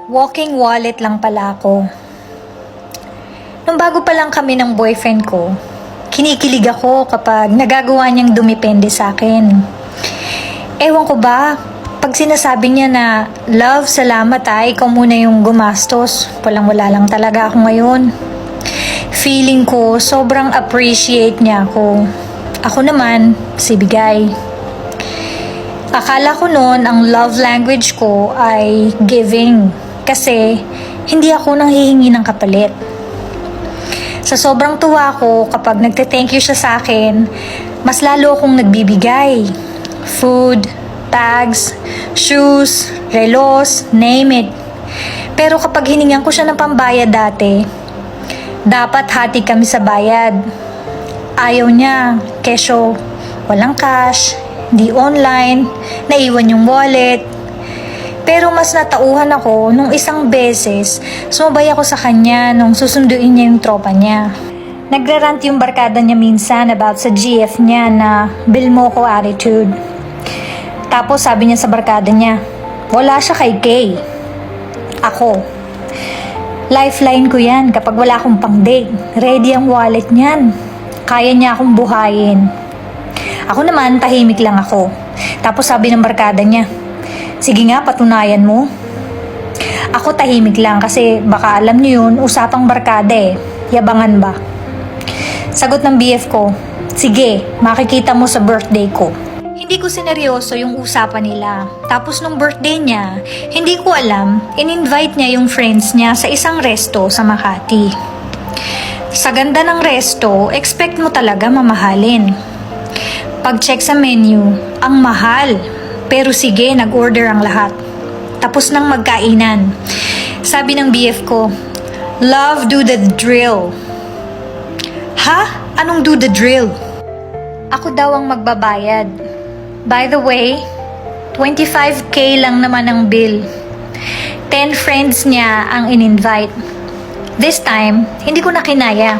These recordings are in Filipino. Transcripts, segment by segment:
Walking wallet lang pala ako. Nung bago pa lang kami ng boyfriend ko, kinikilig ako kapag nagagawa niyang dumipende sa akin. Ewan ko ba, pag sinasabi niya na, "Love, salamat ikaw muna yung gumastos." Walang-wala lang talaga ako ngayon. Feeling ko, sobrang appreciate niya ako. Ako naman, si bigay. Akala ko noon ang love language ko ay giving kasi hindi ako nanghihingi ng kapalit. Sa sobrang tuwa ko kapag nagte-thank you siya sa akin, mas lalo akong nagbibigay. Food, bags, shoes, relos, name it. Pero kapag hiningan ko siya ng pambayad dati, dapat hati kami sa bayad. Ayaw niya, kesyo walang cash, di online, naiwan yung wallet. Pero mas natauhan ako nung isang beses, sumabay ako sa kanya nung susunduin niya yung tropa niya. Nagrarant yung barkada niya minsan about sa GF niya na bill mo ko attitude. Tapos sabi niya sa barkada niya, wala siya kay Kay. Ako. Lifeline ko yan kapag wala akong pang-date. Ready ang wallet niyan. Kaya niya akong buhayin. Ako naman, tahimik lang ako. Tapos sabi ng barkada niya, sige nga, patunayan mo. Ako tahimik lang kasi baka alam niyo yun, usapang barkada Yabangan ba? Sagot ng BF ko, sige, makikita mo sa birthday ko. Hindi ko sineryoso yung usapan nila. Tapos nung birthday niya, hindi ko alam, in-invite niya yung friends niya sa isang resto sa Makati. Sa ganda ng resto, expect mo talaga mamahalin. Pag-check sa menu, ang mahal. Pero sige, nag-order ang lahat. Tapos nang magkainan. Sabi ng BF ko, love, do the drill. Ha? Anong do the drill? Ako daw ang magbabayad. By the way, 25K lang naman ang bill. 10 friends niya ang in-invite. This time, hindi ko na kinaya.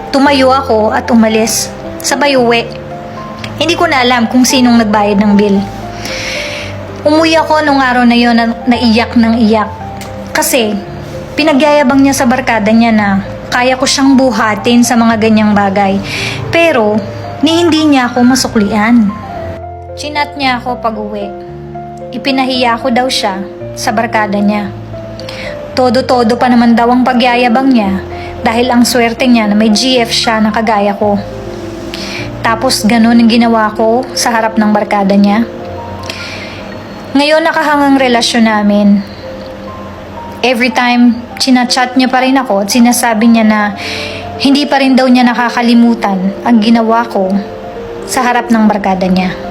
Tumayo ako at umalis. Sabay uwi. Hindi ko na alam kung sinong nagbayad ng bill. Umuwi ako nung araw na yon na naiyak ng iyak. Kasi, pinagyayabang niya sa barkada niya na kaya ko siyang buhatin sa mga ganyang bagay. Pero, hindi niya ako masuklian. Chinat niya ako pag uwi. Ipinahiya ko daw siya sa barkada niya. Todo-todo pa naman daw ang pagyayabang niya dahil ang swerte niya na may GF siya na kagaya ko. Tapos ganun ang ginawa ko sa harap ng barkada niya. Ngayon nakahangang relasyon namin. Every time, chinachat niya pa rin ako at sinasabi niya na hindi pa rin daw niya nakakalimutan ang ginawa ko sa harap ng barkada niya.